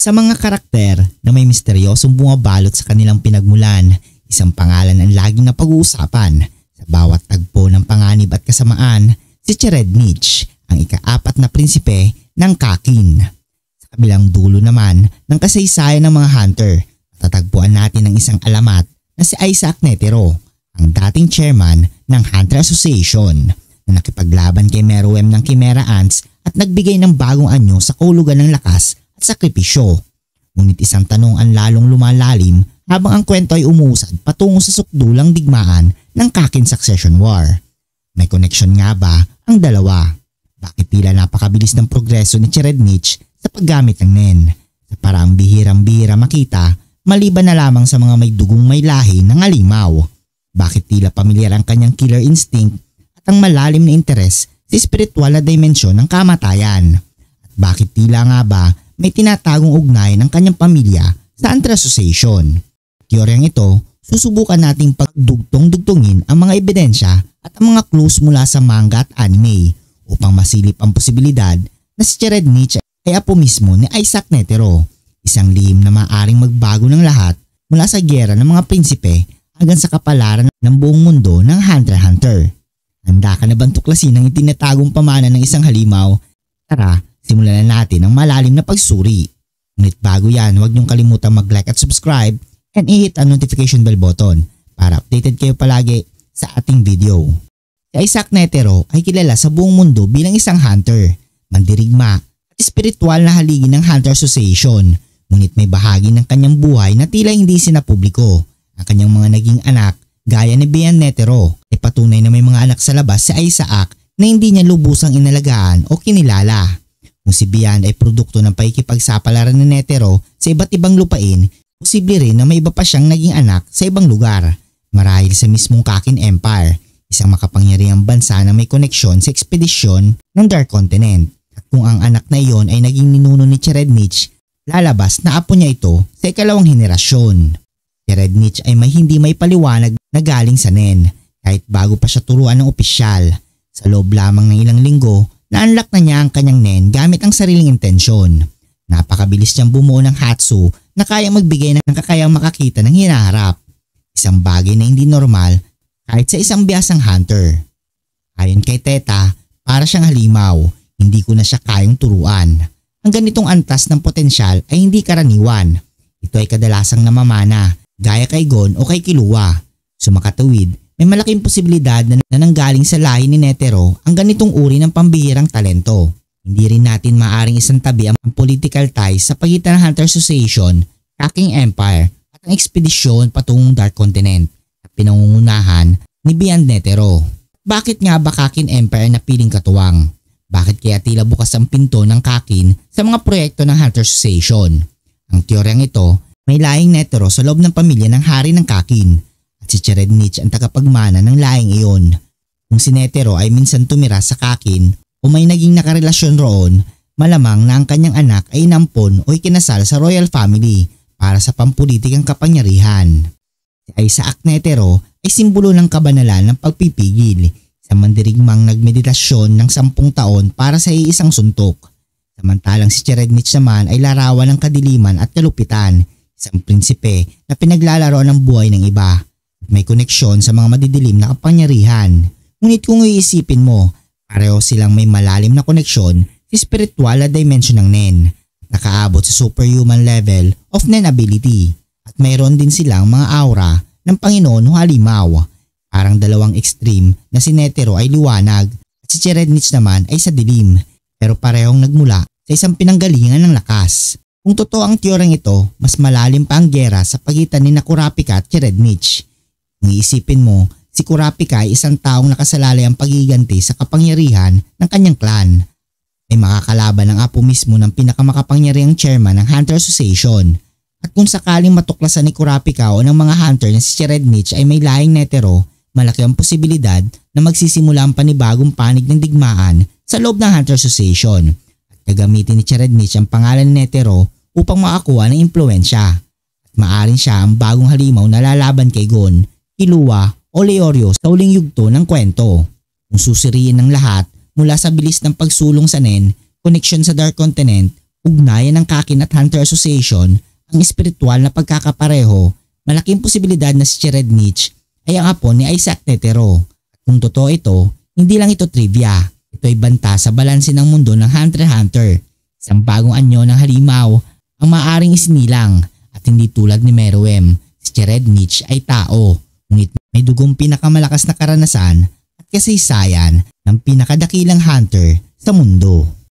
Sa mga karakter na may misteryosong bumabalot sa kanilang pinagmulan, isang pangalan ang laging napag-uusapan sa bawat tagpo ng panganib at kasamaan, si Cherednich, ang ika-4 na prinsipe ng Kakin. Sa kabilang dulo naman ng kasaysayan ng mga hunter, matatagpuan natin ang isang alamat na si Isaac Netero, ang dating chairman ng Hunter Association na nakipaglaban kay Meruem ng Chimera Ants at nagbigay ng bagong anyo sa kahulugan ng lakas at sakripisyo. Ngunit isang tanong ang lalong lumalalim habang ang kwento ay umuusad patungo sa sukdulang digmaan ng Kakin Succession War. May koneksyon nga ba ang dalawa? Bakit tila napakabilis ng progreso ni Cherednich sa paggamit ng Nen? Sa paraang bihirang-bihira makita, maliban na lamang sa mga may dugong may lahi ng halimaw. Bakit tila pamilyar ang kanyang killer instinct at ang malalim na interes sa espiritual na dimensyon ng kamatayan? At bakit tila nga ba may tinatagong ugnayan ng kanyang pamilya sa Hunter Association? Teoryang ito, susubukan nating pagdugtong-dugtungin ang mga ebidensya at ang mga clues mula sa manga at anime upang masilip ang posibilidad na si Cherednich ay apo mismo ni Isaac Netero, isang lihim na maaaring magbago ng lahat mula sa giyera ng mga prinsipe hanggang sa kapalaran ng buong mundo ng Hunter x Hunter. Handa ka na bang tuklasin ang itinatagong pamana ng isang halimaw? Tara, simulan na natin ang malalim na pagsuri. Ngunit bago yan, huwag niyong kalimutang mag-like at subscribe and i-hit ang notification bell button para updated kayo palagi sa ating video. Si Isaac Netero ay kilala sa buong mundo bilang isang hunter, mandirigma at espiritual na haligi ng Hunter Association. Ngunit may bahagi ng kanyang buhay na tila hindi sinapubliko. Ang kanyang mga naging anak, gaya ni Bian Netero, ay patunay na may mga anak sa labas si Isaac na hindi niya lubusang inalagaan o kinilala. Kung si Bian ay produkto ng pakikipagsapalaran ni Netero sa iba't ibang lupain, posible rin na may iba pa siyang naging anak sa ibang lugar. Marahil sa mismong Kakin Empire, isang makapangyarihang bansa na may koneksyon sa ekspedisyon ng Dark Continent. At kung ang anak na iyon ay naging ninuno ni Cherednich, lalabas na apo niya ito sa ikalawang henerasyon. Cherednich ay hindi may paliwanag na galing sa Nen kahit bago pa siya turuan ng opisyal. Sa loob lamang ng ilang linggo, na-unlock na niya ang kanyang Nen gamit ang sariling intensyon. Napakabilis niyang bumuo ng Hatsu na kayang magbigay ng kakayang makakita ng hinaharap. Isang bagay na hindi normal kahit sa isang bihasang hunter. Ayon kay Teta, para siyang halimaw, hindi ko na siya kayang turuan. Ang ganitong antas ng potensyal ay hindi karaniwan. Ito ay kadalasang namamana, gaya kay Gon o kay Killua. Sumakatawid, may malaking posibilidad na nanggaling sa lahi ni Netero ang ganitong uri ng pambihirang talento. Hindi rin natin maaring isantabi ang political ties sa pagitan ng Hunter Association, Kakin Empire at ang ekspedisyon patungong Dark Continent na pinangungunahan ni Bian Netero. Bakit nga ba Kakin Empire na piling katuwang? Bakit kaya tila bukas ang pinto ng Kakin sa mga proyekto ng Hunter Association? Ang teoryang ito, may lahing Netero sa loob ng pamilya ng hari ng Kakin at si Cherednich ang tagapagmana ng lahing iyon. Kung si Netero ay minsan tumira sa Kakin o may naging nakarelasyon roon, malamang na ang kanyang anak ay inampon o ikinasal sa royal family para sa pampulitikang kapangyarihan. Si Isaac Netero ay simbolo ng kabanalan ng pagpipigil, sa mandirigmang nagmeditasyon ng 10 taon para sa iisang suntok. Samantalang si Cherednich naman ay larawan ng kadiliman at kalupitan, isang prinsipe na pinaglalaro ng buhay ng iba at may koneksyon sa mga madidilim na kapangyarihan. Ngunit kung iisipin mo, pareho silang may malalim na koneksyon sa spiritual na dimension ng Nen, nakaabot sa superhuman level of Nen ability, at mayroon din silang mga aura ng Panginoon o halimaw. Parang dalawang extreme na si Netero ay liwanag at si Cherednich naman ay sa dilim, pero parehong nagmula sa isang pinanggalingan ng lakas. Kung totoo ang teoryang ito, mas malalim pa ang giyera sa pagitan ni Kurapika at Cherednich. Kung iisipin mo, si Kurapika ay isang taong nakasalalay ang pagiganti sa kapangyarihan ng kanyang clan. Ay makakalaban ng apo mismo ng pinakamakapangyarihang chairman ng Hunter Association. At kung sakaling matuklasan ni Kurapika o ng mga hunter na si Cherednich ay may lahing Netero, malaki ang posibilidad na magsisimula ang panibagong panig ng digmaan sa loob ng Hunter Association at gagamitin ni Cherednich ang pangalan ni Netero upang makakuha ng impluensya. At maaring siya ang bagong halimaw na lalaban kay Gon, Killua o Leorio sa huling yugto ng kwento. Kung susiriin ng lahat mula sa bilis ng pagsulong sa Nen, koneksyon sa Dark Continent ugnayan ng Kakin at Hunter Association ang espiritual na pagkakapareho, malaking posibilidad na si Cherednich ay ang apo ni Isaac Tetero. At kung totoo ito, hindi lang ito trivia. Ito ay banta sa balanse ng mundo ng Hunter x Hunter. Isang bagong anyo ng halimaw ang maaaring isinilang at hindi tulad ni Meruem. Si Cherednich ay tao, ngunit may dugong pinakamalakas na karanasan at kasaysayan ng pinakadakilang hunter sa mundo.